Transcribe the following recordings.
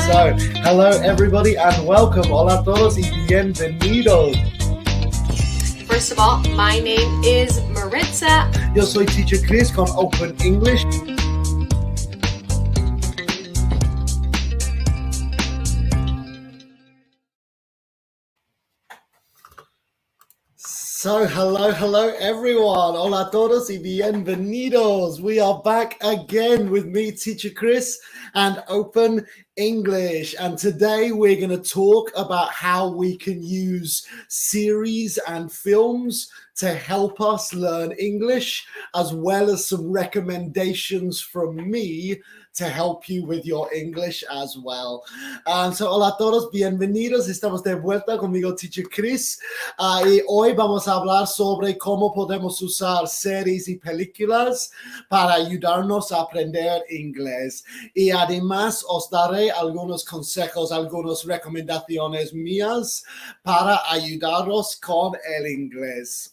So, hello everybody and welcome. Hola a todos y bienvenidos. First of all, my name is Maritza. Yo soy Teacher Chris con Open English. So, hello everyone. Hola a todos y bienvenidos. We are back again with me, Teacher Chris, and Open English. And today we're going to talk about how we can use series and films to help us learn English, as well as some recommendations from me to help you with your English as well. So, hola a todos, bienvenidos. Estamos de vuelta conmigo, Teacher Chris. Y hoy vamos a hablar sobre cómo podemos usar series y películas para ayudarnos a aprender inglés. Y además os daré algunos consejos, algunas recomendaciones mías para ayudaros con el inglés.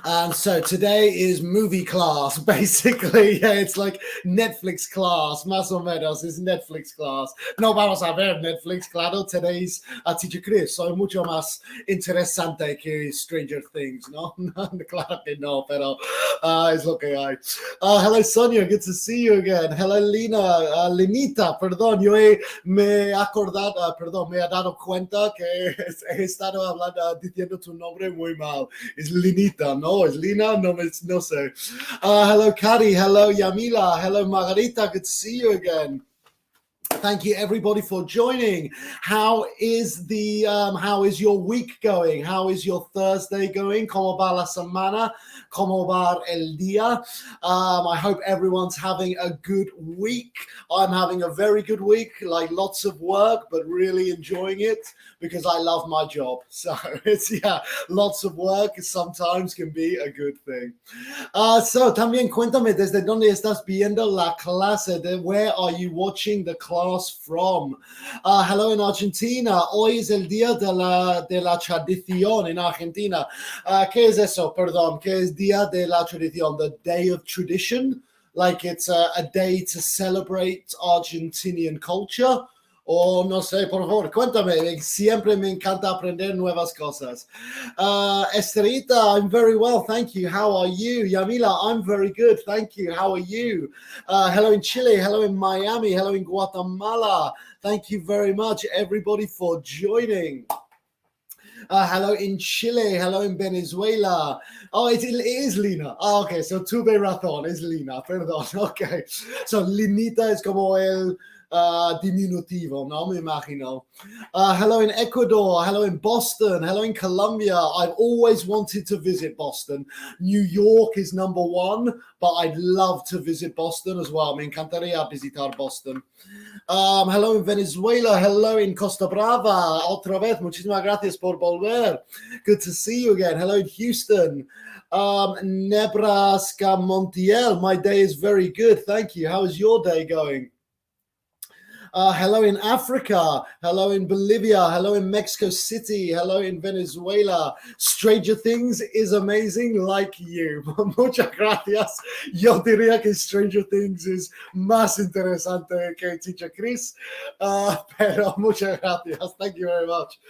And so today is movie class, basically. Yeah, it's like Netflix class, más o menos, it's Netflix class. No vamos a ver Netflix, claro. Today's Teacher Chris, soy mucho más interesante que Stranger Things, ¿no? Claro que no, pero es lo que hay. Hello, Sonia, good to see you again. Hello, Lina, Linita, perdón, me he dado cuenta que he estado diciendo tu nombre muy mal. Es Linita. No, it's Lina. No sé. Hello, Kari. Hello, Yamila. Hello, Margarita. Good to see you again. Thank you, everybody, for joining. How is your week going? How is your Thursday going? ¿Cómo va la semana? ¿Cómo va el día? I hope everyone's having a good week. I'm having a very good week, like lots of work, but really enjoying it because I love my job. So it's, lots of work sometimes can be a good thing. So también cuéntame desde dónde estás viendo la clase. Where are you watching the class from? Hello in Argentina. Hoy es el día de la tradición en Argentina. ¿Qué es eso? Perdón. ¿Qué es día de la tradición? The day of tradition? Like it's a day to celebrate Argentinian culture? O no sé, por favor, cuéntame. Siempre me encanta aprender nuevas cosas. Esterita, I'm very well, thank you. How are you? Yamila, I'm very good, thank you. How are you? Hello in Chile, hello in Miami, hello in Guatemala. Thank you very much, everybody, for joining. Hello in Chile, hello in Venezuela. Oh, it is Lina. Oh, okay, so tuve razón, es Lina, perdón. Okay, so Linita es como el diminutivo, no me imagino. Hello in Ecuador, hello in Boston, hello in Colombia. I've always wanted to visit Boston. New York is number one, but I'd love to visit Boston as well. Me encantaría visitar Boston. Hello in Venezuela, hello in Costa Brava. Otra vez, muchísimas gracias por volver. Good to see you again. Hello in Houston. Nebraska Montiel, my day is very good, thank you. How is your day going? Hello in Africa, hello in Bolivia, hello in Mexico City, hello in Venezuela. Stranger Things is amazing, like you. Muchas gracias. Yo diría que Stranger Things es más interesante que Teacher Chris, pero muchas gracias. Thank you very much.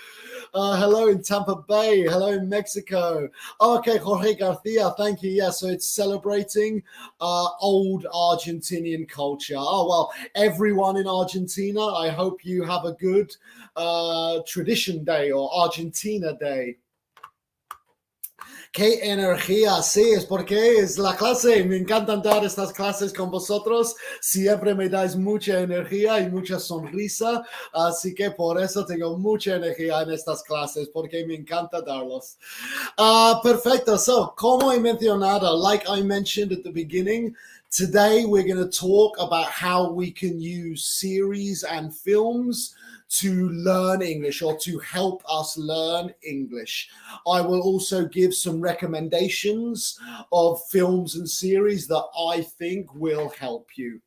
Hello in Tampa Bay, hello in Mexico. Okay, Jorge Garcia, thank you. Yeah, so it's celebrating old Argentinian culture. Oh, well, everyone in Argentina, I hope you have a good Tradition Day or Argentina Day. ¡Qué energía! Sí, es porque es la clase. Me encantan dar estas clases con vosotros. Siempre me dais mucha energía y mucha sonrisa. Así que por eso tengo mucha energía en estas clases, porque me encanta darlos. Perfecto. So, como he mencionado, like I mentioned at the beginning, today we're going to talk about how we can use series and films to learn English or to help us learn English. I will also give some recommendations of films and series that I think will help you.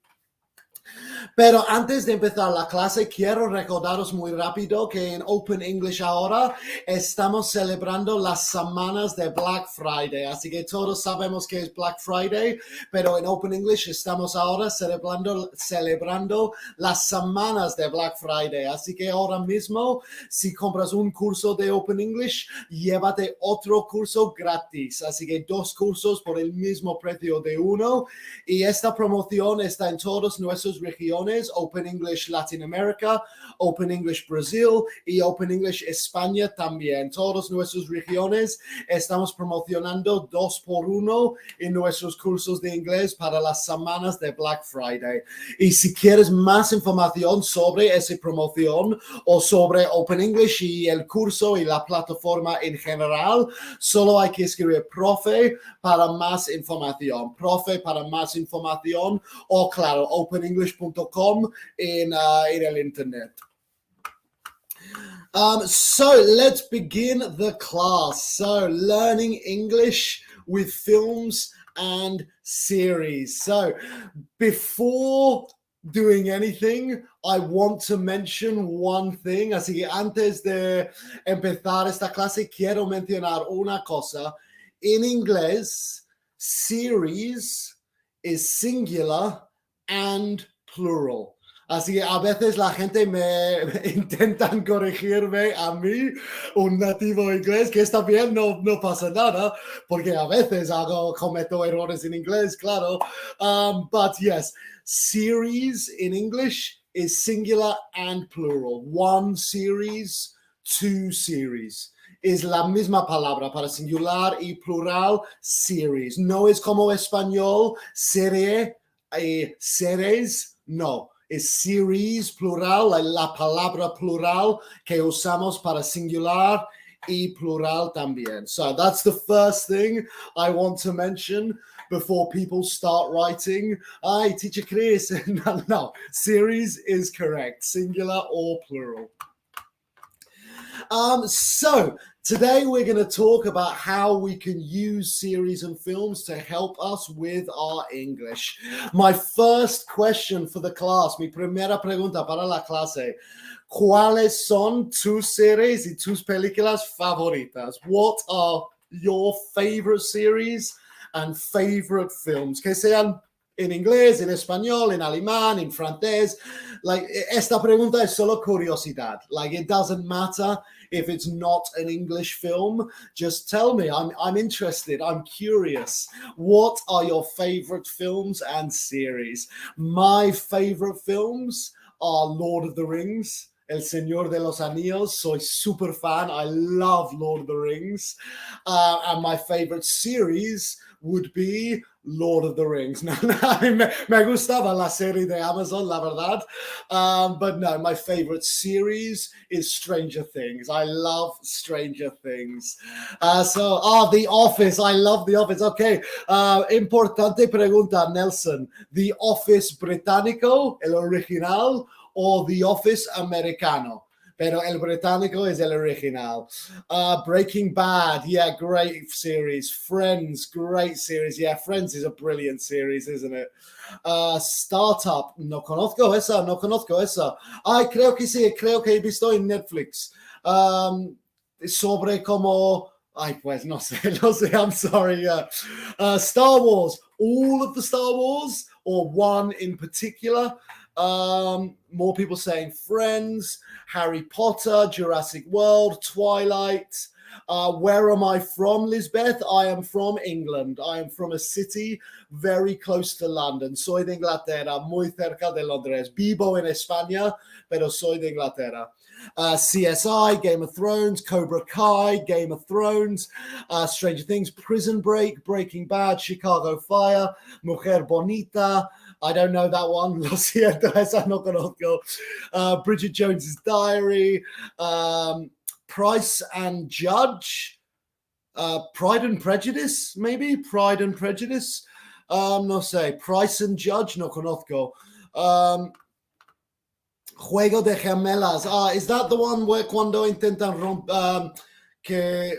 Pero antes de empezar la clase, quiero recordaros muy rápido que en Open English ahora estamos celebrando las semanas de Black Friday. Así que todos sabemos que es Black Friday, pero en Open English estamos ahora celebrando las semanas de Black Friday. Así que ahora mismo, si compras un curso de Open English, llévate otro curso gratis. Así que 2 cursos por el mismo precio de uno. Y esta promoción está en todas nuestras regiones: Open English Latinoamérica, Open English Brasil y Open English España también. Todas nuestras regiones estamos promocionando 2 por 1 en nuestros cursos de inglés para las semanas de Black Friday. Y si quieres más información sobre esa promoción o sobre Open English y el curso y la plataforma en general, solo hay que escribir profe para más información. Profe para más información, o claro, openenglish.com en el internet. So let's begin the class. So learning English with films and series. So before doing anything, I want to mention one thing. Así que antes de empezar esta clase, quiero mencionar una cosa. In inglés, series is singular and plural. Así que a veces la gente me intentan corregirme a mí, un nativo inglés, que está bien, no pasa nada, porque a veces cometo errores en inglés, claro. But yes, series in English is singular and plural. 1 series, 2 series. Es la misma palabra para singular y plural, series. No es como español, serie, series, no. Es series plural, la palabra plural que usamos para singular y plural también. So that's the first thing I want to mention before people start writing, "Hi, Teacher Chris." No, series is correct, singular or plural. So today we're going to talk about how we can use series and films to help us with our English. My first question for the class, mi primera pregunta para la clase: ¿cuáles son tus series y tus películas favoritas? What are your favorite series and favorite films? Que sean en inglés, en español, en alemán, en francés. Like, esta pregunta es solo curiosidad. Like, it doesn't matter if it's not an English film. Just tell me. I'm interested. I'm curious. What are your favorite films and series? My favorite films are Lord of the Rings, El Señor de los Anillos. Soy super fan. I love Lord of the Rings. And my favorite series would be Lord of the Rings. Me gustaba la serie de Amazon, la verdad. But no, my favorite series is Stranger Things. I love Stranger Things. The Office. I love The Office. Okay. Importante pregunta, Nelson. The Office británico, el original, o The Office americano? Pero el británico es el original. Breaking Bad, yeah, great series. Friends, great series. Yeah, Friends is a brilliant series, isn't it? Startup, no conozco esa. Ay, creo que sí, creo que he visto en Netflix. Sobre como... Ay, pues, no sé, I'm sorry. Star Wars, all of the Star Wars, or one in particular? More people saying Friends, Harry Potter, Jurassic World, Twilight. Where am I from, Lisbeth? I am from England. I am from a city very close to London. Soy de Inglaterra, muy cerca de Londres. Vivo en España, pero soy de Inglaterra. CSI, Game of Thrones, Cobra Kai, Game of Thrones, Stranger Things, Prison Break, Breaking Bad, Chicago Fire, Mujer Bonita. I don't know that one. Lo siento, esa no conozco. Bridget Jones's Diary, Price and Judge, Pride and Prejudice, maybe? Pride and Prejudice. No sé. Price and Judge, no conozco. Juego de Gemelas. Is that the one where cuando intentan que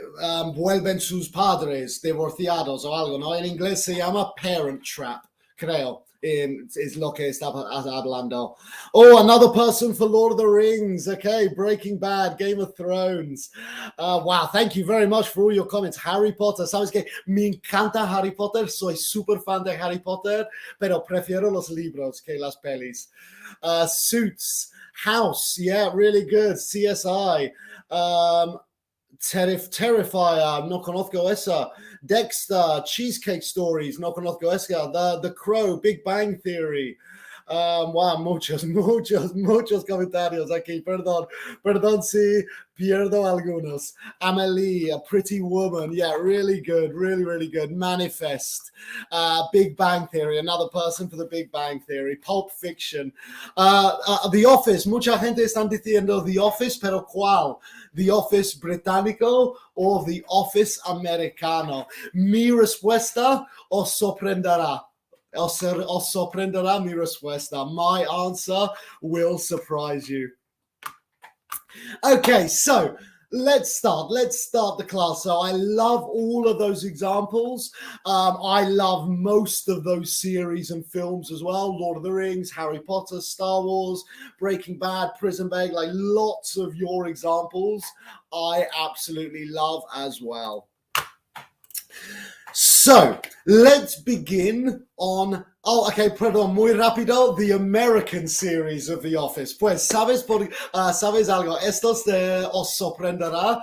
vuelven sus padres divorciados o algo, ¿no? En inglés se llama Parent Trap, creo. es lo que está hablando. Oh, another person for Lord of the Rings. Okay, Breaking Bad, Game of Thrones. Wow, thank you very much for all your comments. Harry Potter, sabes que me encanta Harry Potter, soy súper fan de Harry Potter, pero prefiero los libros que las pelis. Suits, House, yeah, really good. CSI, Terrifier, no conozco esa. Dexter, Cheesecake Stories, no conozco esa. The Crow, Big Bang Theory. Wow, muchos comentarios aquí. Perdón si pierdo algunos. Amelie, A Pretty Woman. Yeah, really good. Really good. Manifest. Big Bang Theory. Another person for the Big Bang Theory. Pulp Fiction. The Office. Mucha gente están diciendo The Office, pero ¿cuál? The Office británico o The Office americano. Mi respuesta os sorprenderá. Os sorprenderá mi respuesta. My answer will surprise you. Okay, so let's start the class. So I love all of those examples. I love most of those series and films as well. Lord of the Rings, Harry Potter, Star Wars, Breaking Bad, Prison Break, like lots of your examples I absolutely love as well. So let's begin on, perdón, muy rápido, the American series of The Office. Pues, ¿sabes algo? Esto os sorprenderá.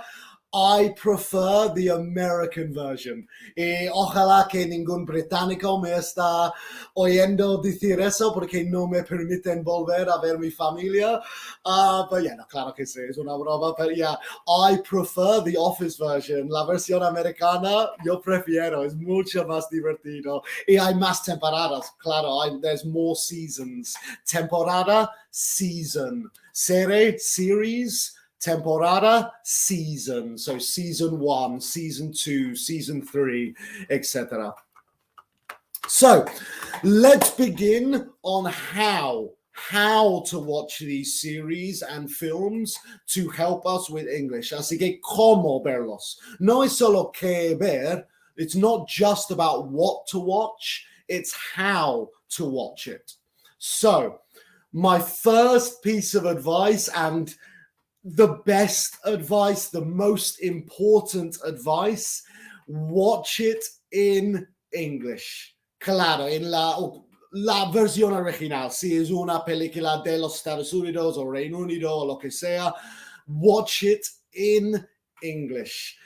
I prefer the American version. Y ojalá que ningún británico me está oyendo decir eso porque no me permiten volver a ver mi familia. Pero yeah, no, claro que sí, es una broma. Pero yeah, I prefer the Office version. La versión americana yo prefiero, es mucho más divertido. Y hay más temporadas, claro, there's more seasons. Temporada, season. Series, temporada, season. So season 1, season 2, season 3, etc. So let's begin on how to watch these series and films to help us with English. Así que cómo verlos. No es solo que ver. It's not just about what to watch. It's how to watch it. So my first piece of advice, and the best advice, the most important advice, watch it in English. Claro, en la versión original. Si es una película de los Estados Unidos o Reino Unido o lo que sea, watch it in English.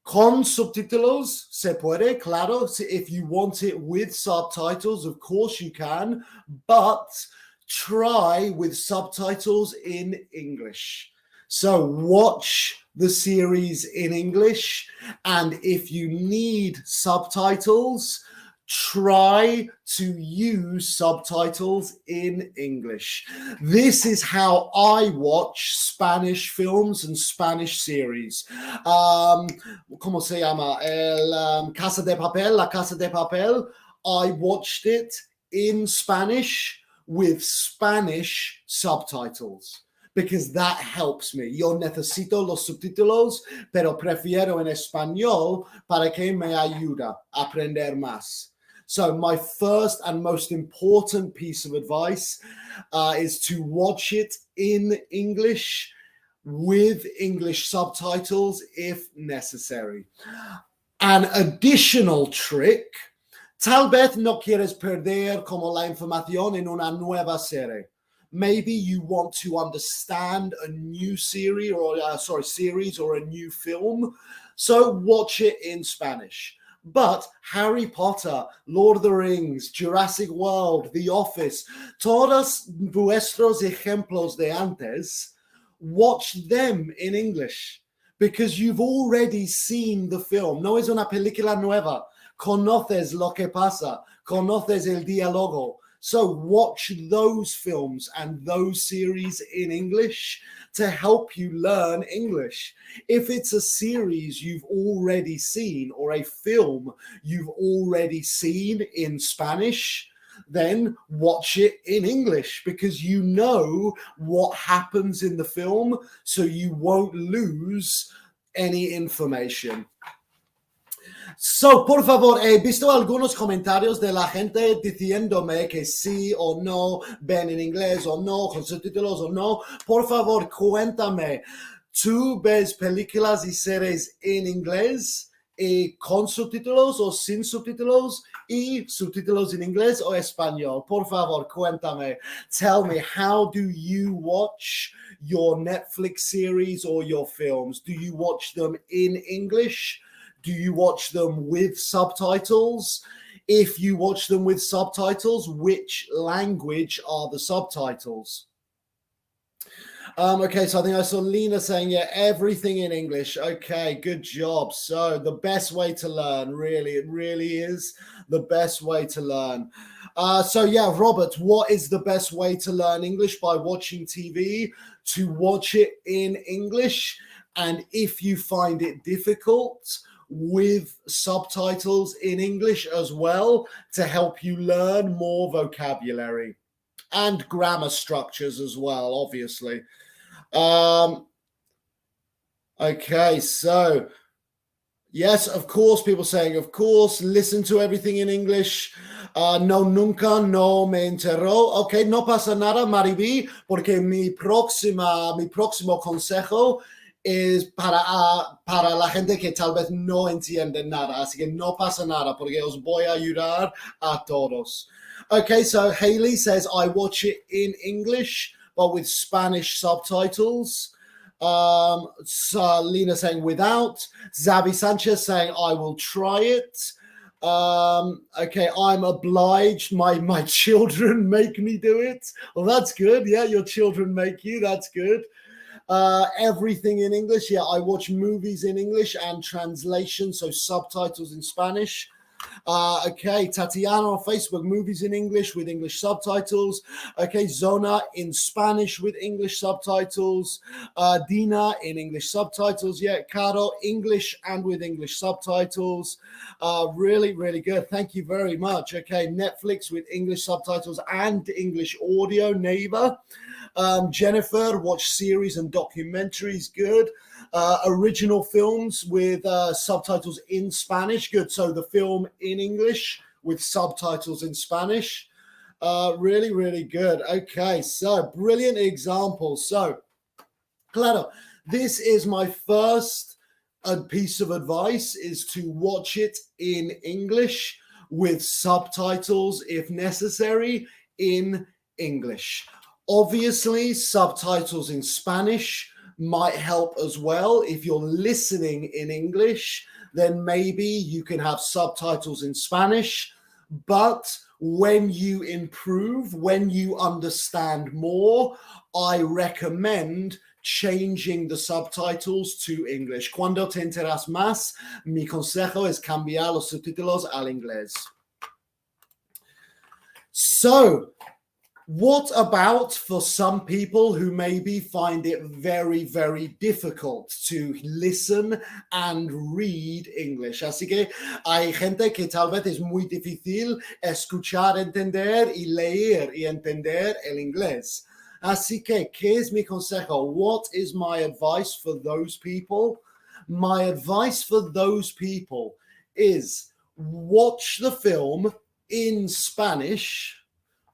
Con subtítulos se puede, claro. If you want it with subtitles, of course you can, but try with subtitles in English. So watch the series in English, and if you need subtitles, try to use subtitles in English. This is how I watch Spanish films and Spanish series. ¿Cómo se llama? La Casa de Papel. I watched it in Spanish with Spanish subtitles, because that helps me. Yo necesito los subtítulos, pero prefiero en español para que me ayuda a aprender más. So my first and most important piece of advice is to watch it in English with English subtitles if necessary. An additional trick, tal vez no quieres perder como la información en una nueva serie. Maybe you want to understand a new series or a new film, so watch it in Spanish. But Harry Potter, Lord of the Rings, Jurassic World, The Office, todos vuestros ejemplos de antes, watch them in English because you've already seen the film. No es una película nueva. Conoces lo que pasa. Conoces el diálogo. So watch those films and those series in English to help you learn English. If it's a series you've already seen or a film you've already seen in Spanish, then watch it in English because you know what happens in the film, so you won't lose any information. So, por favor, he visto algunos comentarios de la gente diciéndome que sí o no ven en inglés o no, con subtítulos o no. Por favor, cuéntame, ¿tú ves películas y series en inglés y con subtítulos o sin subtítulos y subtítulos en inglés o español? Por favor, cuéntame. Tell me, how do you watch your Netflix series or your films? Do you watch them in English? Do you watch them with subtitles? If you watch them with subtitles, which language are the subtitles? Okay, so I think I saw Lena saying, yeah, everything in English. Okay, good job. So the best way to learn, really, it really is the best way to learn. So yeah, Robert, what is the best way to learn English? By watching TV, to watch it in English. And if you find it difficult, with subtitles in English as well to help you learn more vocabulary and grammar structures as well, obviously. Okay, so yes, of course, people saying, of course, listen to everything in English. No, nunca, no me enteró. Ok, no pasa nada, Maribí, porque mi próximo consejo es para la gente que tal vez no entiende nada. Así que no pasa nada, porque os voy a ayudar a todos. Okay, so Haley says, I watch it in English, but with Spanish subtitles. So Lena saying without. Zabi Sanchez saying I will try it. Okay, I'm obliged. My children make me do it. Well, that's good. Yeah, your children make you. That's good. Everything in English. Yeah, I watch movies in English and translation, so subtitles in Spanish. Okay, Tatiana on Facebook, movies in English with English subtitles. Okay, Zona in Spanish with English subtitles. Dina in English subtitles. Yeah, Caro, English and with English subtitles. Really, really good. Thank you very much. Okay, Netflix with English subtitles and English audio, neighbor. Jennifer, watch series and documentaries, good. Original films with subtitles in Spanish, good. So the film in English with subtitles in Spanish, really, really good. Okay, so brilliant example. So, claro, this is my first piece of advice, is to watch it in English with subtitles, if necessary, in English. Obviously, subtitles in Spanish might help as well. If you're listening in English, then maybe you can have subtitles in Spanish. But when you improve, when you understand more, I recommend changing the subtitles to English. Cuando te enteras más, mi consejo es cambiar los subtítulos al inglés. So, what about for some people who maybe find it very, very difficult to listen and read English? Así que hay gente que tal vez es muy difícil escuchar, entender y leer y entender el inglés. Así que, ¿qué es mi consejo? What is my advice for those people? My advice for those people is watch the film in Spanish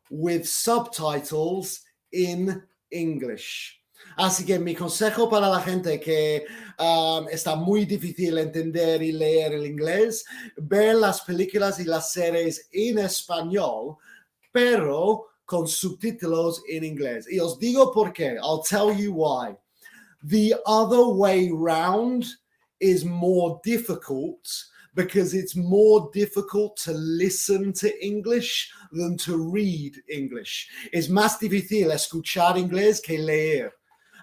with subtitles in English. Así que mi consejo para la gente que está muy difícil entender y leer el inglés, ver las películas y las series en español, pero con subtítulos en inglés. Y os digo por qué. I'll tell you why. The other way round is more difficult, because it's more difficult to listen to English than to read English. Es más difícil escuchar inglés que leer.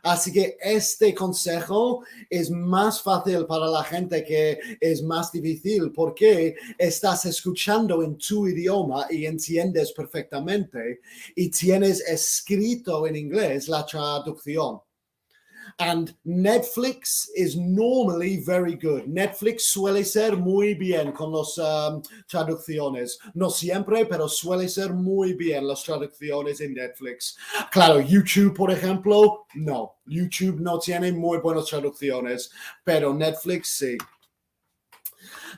Así que este consejo es más fácil para la gente que es más difícil, porque estás escuchando en tu idioma y entiendes perfectamente y tienes escrito en inglés la traducción. And Netflix is normally very good. Netflix suele ser muy bien con las traducciones. No siempre, pero suele ser muy bien las traducciones en Netflix. Claro, YouTube, por ejemplo, no. YouTube no tiene muy buenas traducciones, pero Netflix sí.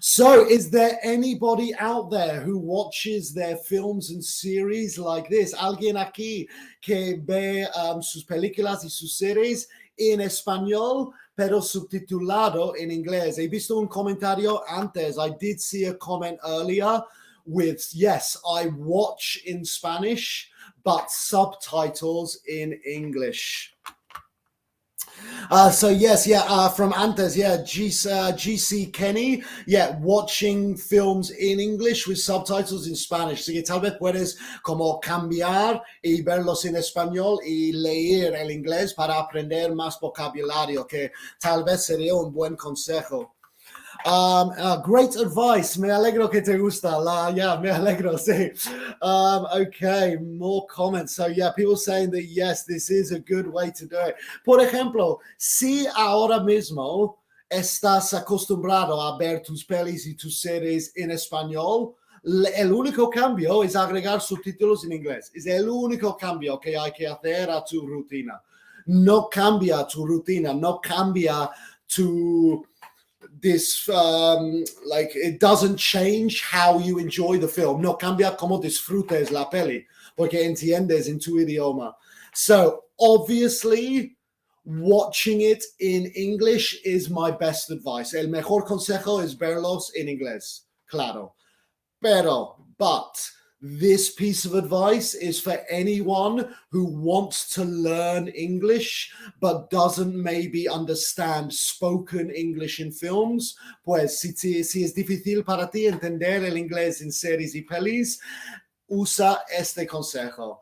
So, is there anybody out there who watches their films and series like this? ¿Alguien aquí que ve sus películas y sus series en español, pero subtitulado en inglés? He visto un comentario antes. I did see a comment earlier with, yes, I watch in Spanish, but subtitles in English. So yes, from antes, GC Kenny, watching films in English with subtitles in Spanish. Así que tal vez puedes como cambiar y verlos en español y leer el inglés para aprender más vocabulario, que tal vez sería un buen consejo. Great advice. Me alegro que te gusta. Me alegro. Sí. Okay, more comments. So people saying that yes, this is a good way to do it. Por ejemplo, si ahora mismo estás acostumbrado a ver tus pelis y tus series en español, el único cambio es agregar subtítulos en inglés. Es el único cambio que hay que hacer a tu rutina. No cambia tu rutina. No cambia tu it doesn't change how you enjoy the film. No cambia como disfrutes la peli, porque entiendes en tu idioma. So Obviously, watching it in English is my best advice. El mejor consejo es verlos en inglés, claro. But this piece of advice is for anyone who wants to learn English but doesn't maybe understand spoken English in films. Pues si es difícil para ti entender el inglés en series y pelis, usa este consejo.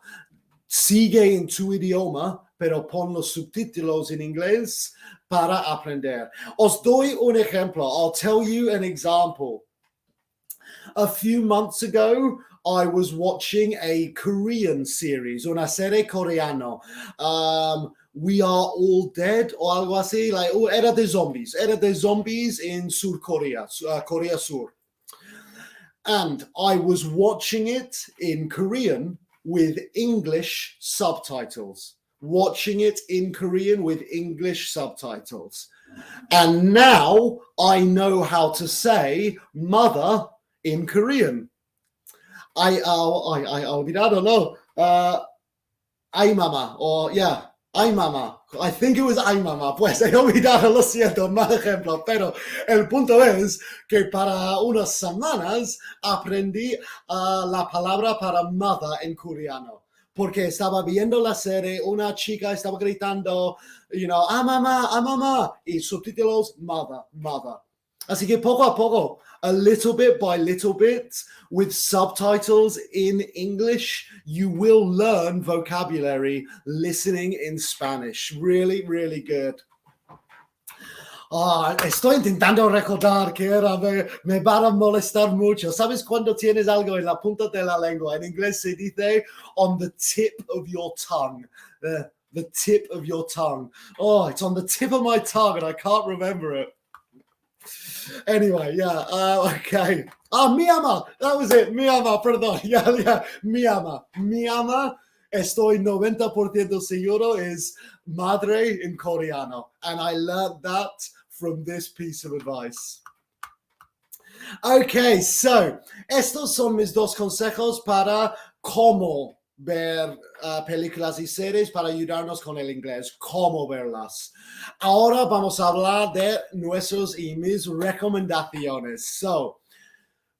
Sigue en tu idioma, pero pon los subtítulos en inglés para aprender. Os doy un ejemplo. I'll tell you an example. A few months ago, I was watching a Korean series, una serie coreano. We Are All Dead o algo así. Era de zombies in Sur Korea, Korea Sur. And I was watching it in Korean with English subtitles. And now I know how to say mother in Korean. I olvidado, no. Ay mama, ay mama. I think it was ay mama. Pues he olvidado, lo siento, mal ejemplo. Pero el punto es que para unas semanas aprendí la palabra para mother en coreano. Porque estaba viendo la serie, una chica estaba gritando, ah mamá, y subtítulos, mother. Así que poco a poco, a little bit by little bit, with subtitles in English, you will learn vocabulary listening in Spanish. Really, really good. Estoy intentando recordar que me van a molestar mucho. ¿Sabes cuando tienes algo en la punta de la lengua? En inglés se dice on the tip of your tongue. The tip of your tongue. Oh, it's on the tip of my tongue and I can't remember it. Anyway, okay. Mi ama, that was it. Mi ama, perdón. Mi ama, estoy 90% seguro es madre en coreano. And I learned that from this piece of advice. Okay, so estos son mis dos consejos para cómo ver películas y series para ayudarnos con el inglés, cómo verlas. Ahora vamos a hablar de nuestros y mis recomendaciones. So,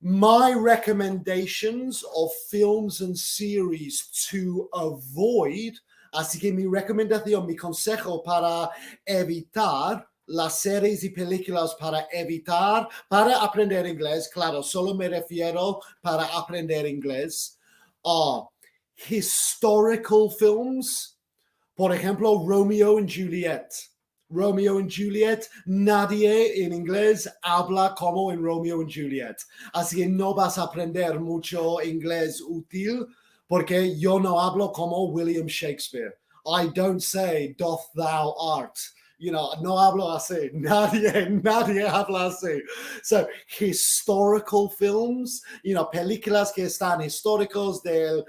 my recommendations of films and series to avoid, así que mi recomendación, mi consejo para evitar las series y películas para aprender inglés, claro, solo me refiero para aprender inglés, historical films, por ejemplo, Romeo and Juliet. Nadie en inglés habla como en Romeo and Juliet. Así que no vas a aprender mucho inglés útil porque yo no hablo como William Shakespeare. I don't say, doth thou art. No hablo así. Nadie habla así. So, historical films, películas que están históricos del,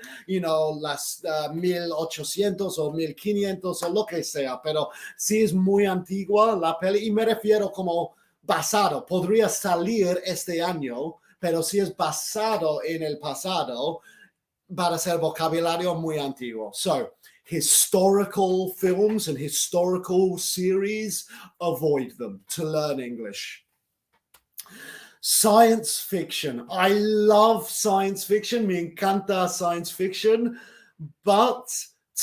las 1800 o 1500 o lo que sea, pero sí es muy antigua la peli y me refiero como basado, podría salir este año, pero si es basado en el pasado, va a ser vocabulario muy antiguo. So, historical films and historical series, avoid them to learn English. Science fiction. I love science fiction. Me encanta science fiction, but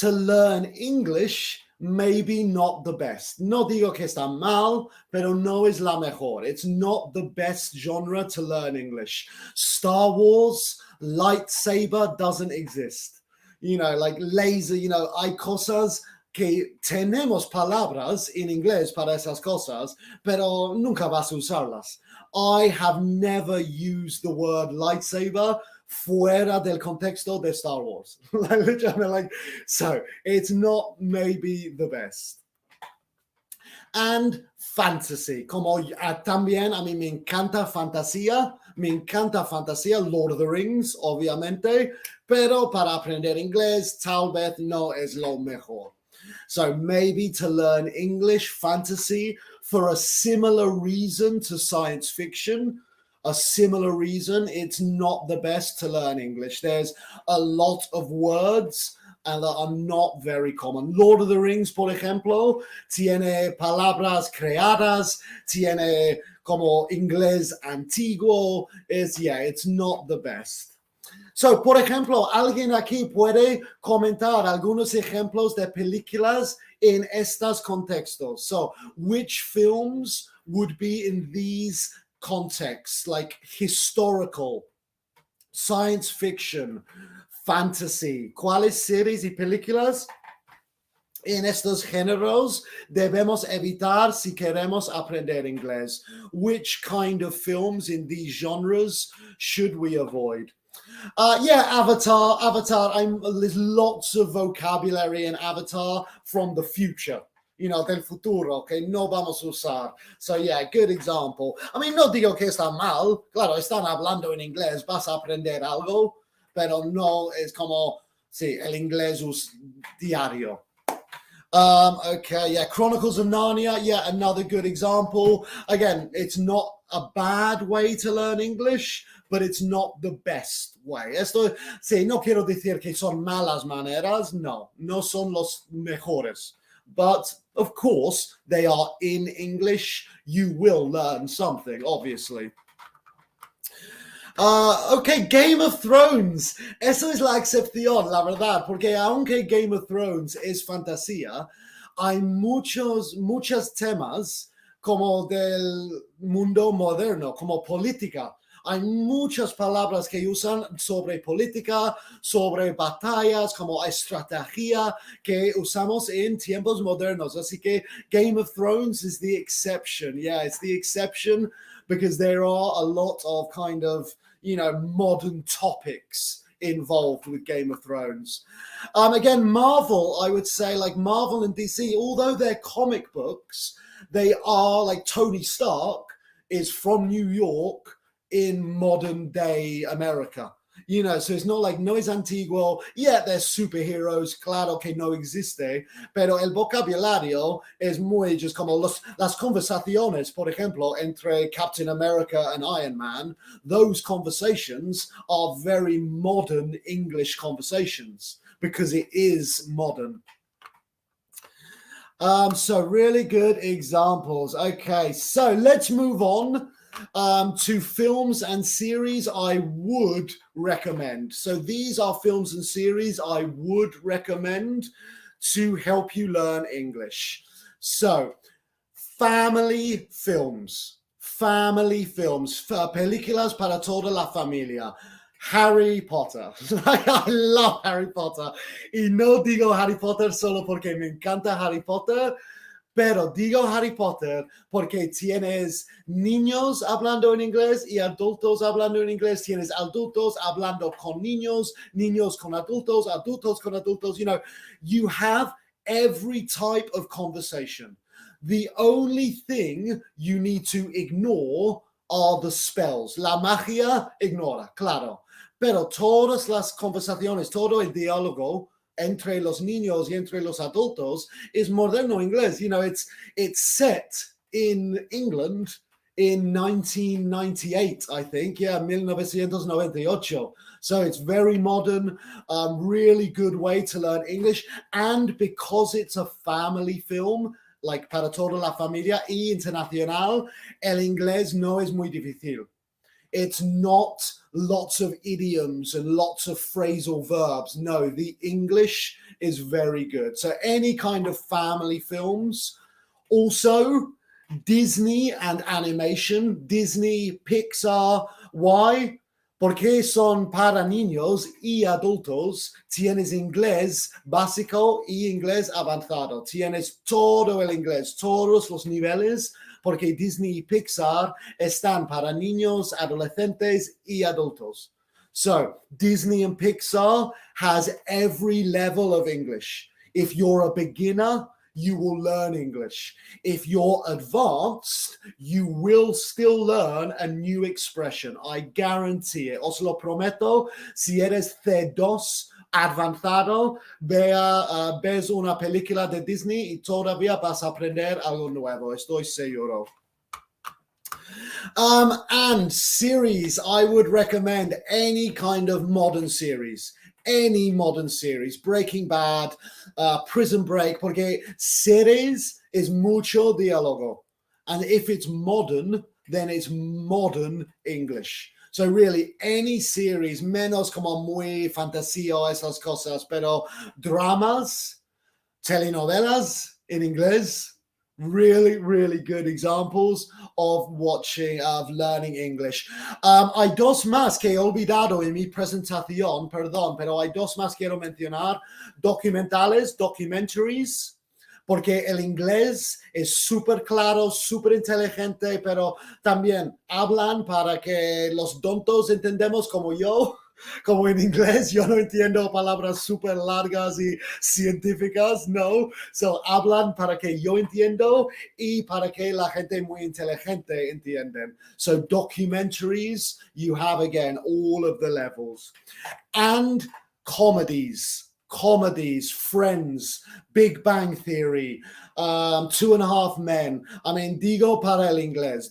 to learn English, maybe not the best. No digo que está mal, pero no es la mejor. It's not the best genre to learn English. Star Wars, lightsaber doesn't exist. You know, like laser, you know, hay cosas que tenemos palabras en inglés para esas cosas, pero nunca vas a usarlas. I have never used the word lightsaber fuera del contexto de Star Wars. So it's not maybe the best. And fantasy, como también a mí me encanta fantasía, Lord of the Rings, obviamente, pero para aprender inglés tal vez no es lo mejor. So maybe to learn English, fantasy, for a similar reason to science fiction, it's not the best to learn English. There's a lot of words and that are not very common. Lord of the Rings, por ejemplo, tiene palabras creadas, tiene como inglés antiguo. It's not the best. So, por ejemplo, alguien aquí puede comentar algunos ejemplos de películas en estos contextos. So, which films would be in these contexts, like historical, science fiction, fantasy? ¿Cuáles series y películas en estos géneros debemos evitar si queremos aprender inglés? Which kind of films in these genres should we avoid? Avatar. There's lots of vocabulary in Avatar from the future, you know, del futuro, que no vamos a usar. So, good example. I mean, no digo que está mal. Claro, están hablando en inglés, vas a aprender algo, pero no es como, el inglés diario. Chronicles of Narnia, another good example. Again, it's not a bad way to learn English, but it's not the best way. No quiero decir que son malas maneras, no son los mejores. But, of course, they are in English. You will learn something, obviously. Game of Thrones. Eso es la excepción, la verdad, porque aunque Game of Thrones es fantasía, hay muchos temas como del mundo moderno, como política. Hay muchas palabras que usan sobre política, sobre batallas, como estrategia que usamos en tiempos modernos. Así que Game of Thrones is the exception. It's the exception because there are a lot of kind of, modern topics involved with Game of Thrones. Again, Marvel, I would say, like Marvel and DC, although they're comic books, they are like Tony Stark is from New York in modern day America. So it's not like no es antiguo. They're superheroes, claro que no existe, pero el vocabulario es muy just como las conversaciones, por ejemplo, entre Captain America and Iron Man. Those conversations are very modern English conversations because it is modern. So really good examples. Okay, so let's move on to films and series I would recommend. So these are films and series I would recommend to help you learn English. So family films, películas para toda la familia. Harry Potter. I love Harry Potter. Y no digo Harry Potter solo porque me encanta Harry Potter, pero digo Harry Potter porque tienes niños hablando en inglés y adultos hablando en inglés. Tienes adultos hablando con niños, niños con adultos, adultos con adultos. You have every type of conversation. The only thing you need to ignore are the spells. La magia, ignora, claro. Pero todas las conversaciones, todo el diálogo entre los niños y entre los adultos is moderno inglés. It's set in England in 1998, I think. Yeah, 1998. So it's very modern, really good way to learn English. And because it's a family film, like para toda la familia y internacional, el inglés no es muy difícil. It's not lots of idioms and lots of phrasal verbs. No, the English is very good. So any kind of family films. Also, Disney and animation, Disney, Pixar. Why? Porque son para niños y adultos. Tienes inglés básico y inglés avanzado. Tienes todo el inglés, todos los niveles, porque Disney y Pixar están para niños, adolescentes y adultos. So Disney and Pixar has every level of English. If you're a beginner, you will learn English. If you're advanced, you will still learn a new expression. I guarantee it. Os lo prometo. Si eres C2 avanzado, ves una película de Disney y todavía vas a aprender algo nuevo. Estoy seguro. And series, I would recommend any kind of modern series. Any modern series, Breaking Bad, Prison Break, porque series is mucho diálogo. And if it's modern, then it's modern English. So really, any series, menos como muy fantasía, esas cosas, pero dramas, telenovelas in English, really, really good examples of learning English. Hay dos más que he olvidado en mi presentación, perdón, pero hay dos más que quiero mencionar. Documentaries, porque el inglés es súper claro, súper inteligente, pero también hablan para que los tontos entendemos como yo. Como en inglés, yo no entiendo palabras súper largas y científicas, no. So, hablan para que yo entiendo y para que la gente muy inteligente entienden. So, documentaries, you have, again, all of the levels. And comedies, Friends, Big Bang Theory, 2.5 Men. I mean, digo para el inglés.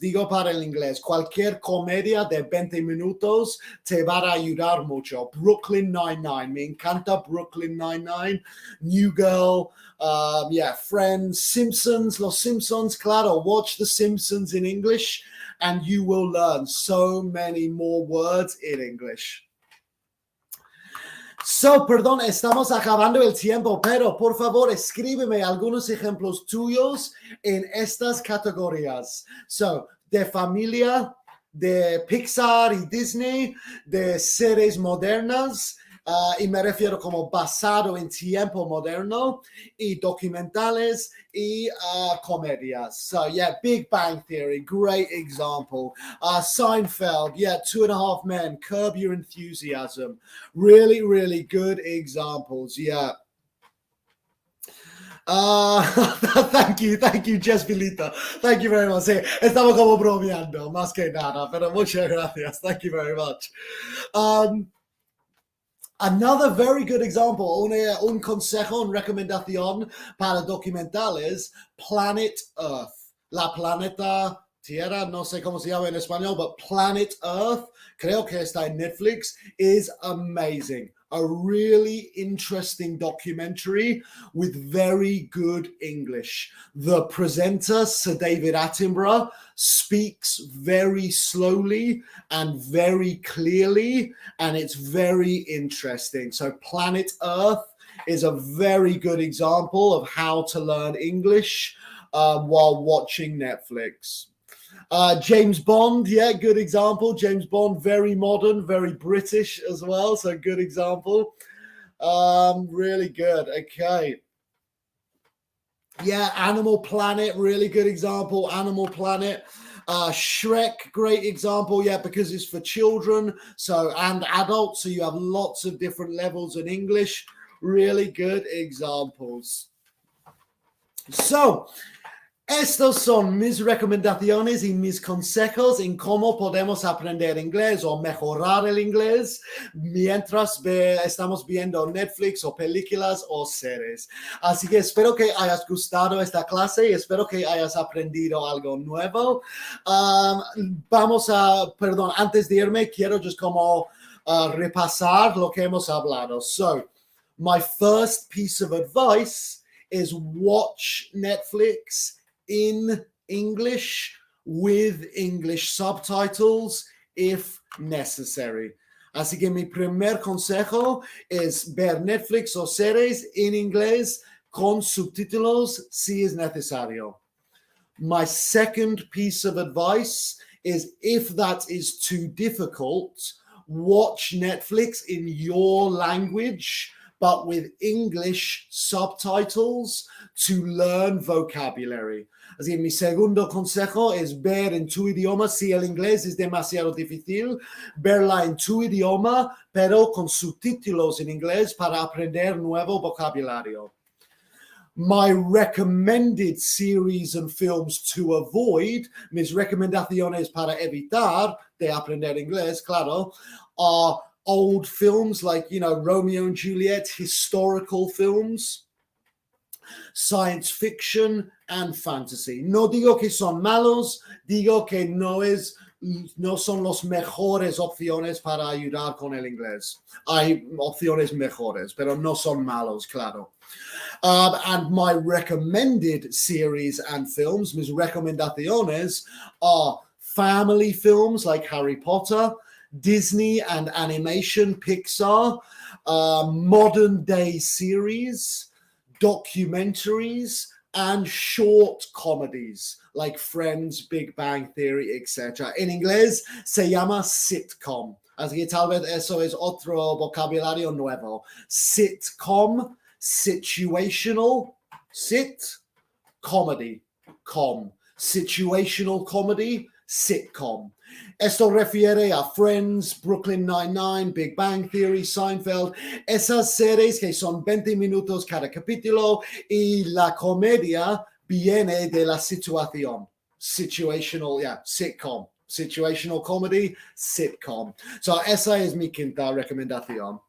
Cualquier comedia de 20 minutos te va a ayudar mucho. Brooklyn Nine-Nine. Me encanta Brooklyn Nine-Nine. New Girl, Friends, Simpsons, Los Simpsons, claro. Watch The Simpsons in English and you will learn so many more words in English. So, perdón, estamos acabando el tiempo, pero por favor escríbeme algunos ejemplos tuyos en estas categorías. So, de familia, de Pixar y Disney, de series modernas, y me refiero como basado en tiempo moderno, y documentales y comedias. So, Big Bang Theory, great example. Seinfeld, 2.5 Men, Curb Your Enthusiasm. Really, really good examples, thank you, Jess Vilita. Thank you very much. Sí, estamos como bromeando, más que nada, pero muchas gracias. Thank you very much. Another very good example, un consejo, una recomendación para documentales, Planet Earth. La planeta Tierra, no sé cómo se llama en español, but Planet Earth, creo que está en Netflix, is amazing. A really interesting documentary with very good English. The presenter, Sir David Attenborough, speaks very slowly and very clearly, and it's very interesting. So Planet Earth is a very good example of how to learn English while watching Netflix. James Bond, good example. James Bond, very modern, very British as well. So good example. Really good. Okay. Animal Planet, really good example. Animal Planet. Shrek, great example. Because it's for children and adults. So you have lots of different levels in English. Really good examples. So, Estos son mis recomendaciones y mis consejos en cómo podemos aprender inglés o mejorar el inglés mientras estamos viendo Netflix o películas o series. Así que espero que hayas gustado esta clase y espero que hayas aprendido algo nuevo. Antes de irme, quiero just como repasar lo que hemos hablado. So, my first piece of advice is watch Netflix in English with English subtitles if necessary. Así que mi primer consejo es ver Netflix o series en inglés con subtítulos si es necesario. My second piece of advice is if that is too difficult, watch Netflix in your language but with English subtitles to learn vocabulary. Así que mi segundo consejo es ver en tu idioma, si el inglés es demasiado difícil, verla en tu idioma, pero con subtítulos en inglés para aprender nuevo vocabulario. My recommended series and films to avoid, mis recomendaciones para evitar de aprender inglés, claro, are old films like, Romeo and Juliet, historical films, science fiction and fantasy. No digo que son malos, digo que no son las mejores opciones para ayudar con el inglés. Hay opciones mejores, pero no son malos, claro. And my recommended series and films, mis recomendaciones, are family films like Harry Potter, Disney and animation, Pixar, modern day series, documentaries, and short comedies like Friends, Big Bang Theory, etc. En inglés se llama sitcom. Así que tal vez eso es otro vocabulario nuevo. Sitcom, situational, comedy, situational comedy, sitcom. Esto refiere a Friends, Brooklyn Nine-Nine, Big Bang Theory, Seinfeld, esas series que son 20 minutos cada capítulo y la comedia viene de la situación. Situational, sitcom. Situational comedy, sitcom. So, esa es mi quinta recomendación.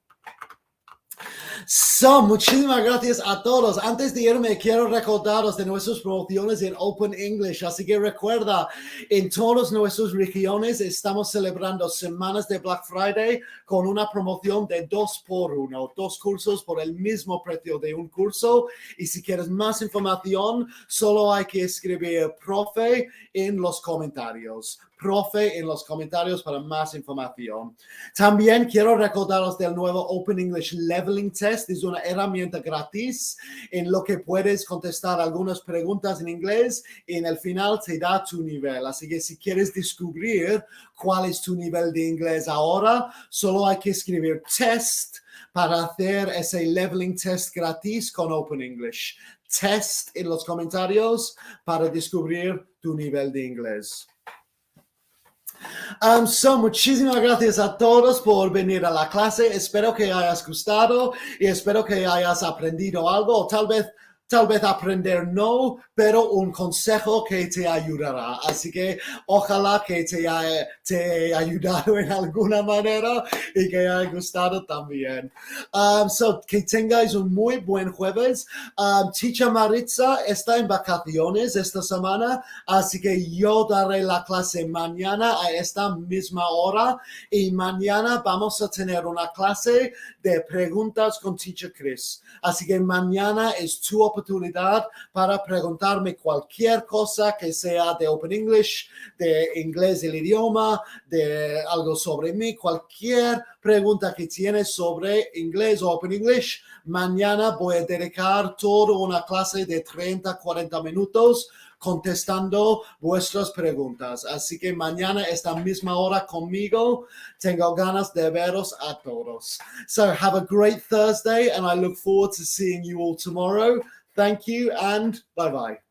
So, muchísimas gracias a todos. Antes de irme, quiero recordaros de nuestras promociones en Open English. Así que recuerda, en todas nuestras regiones estamos celebrando semanas de Black Friday con una promoción de 2x1, 2 cursos por el mismo precio de un curso. Y si quieres más información, solo hay que escribir profe en los comentarios. Profe en los comentarios para más información. También quiero recordaros del nuevo Open English Leveling Test. Es una herramienta gratis en lo que puedes contestar algunas preguntas en inglés y en el final te da tu nivel. Así que si quieres descubrir cuál es tu nivel de inglés ahora, solo hay que escribir test para hacer ese leveling test gratis con Open English. Test en los comentarios para descubrir tu nivel de inglés. Muchísimas gracias a todos por venir a la clase. Espero que hayas gustado y espero que hayas aprendido algo, o tal vez aprender no, pero un consejo que te ayudará. Así que ojalá que te haya ayudado en alguna manera y que haya gustado también. Que tengáis un muy buen jueves. Teacher Maritza está en vacaciones esta semana, así que yo daré la clase mañana a esta misma hora y mañana vamos a tener una clase de preguntas con Teacher Chris. Así que mañana es tu oportunidad para preguntarme cualquier cosa que sea de Open English, de inglés el idioma, de algo sobre mí, cualquier pregunta que tienes sobre inglés o Open English. Mañana voy a dedicar toda una clase de 30-40 minutos contestando vuestras preguntas. Así que mañana esta misma hora conmigo, tengo ganas de veros a todos. So have a great Thursday and I look forward to seeing you all tomorrow. Thank you and bye-bye.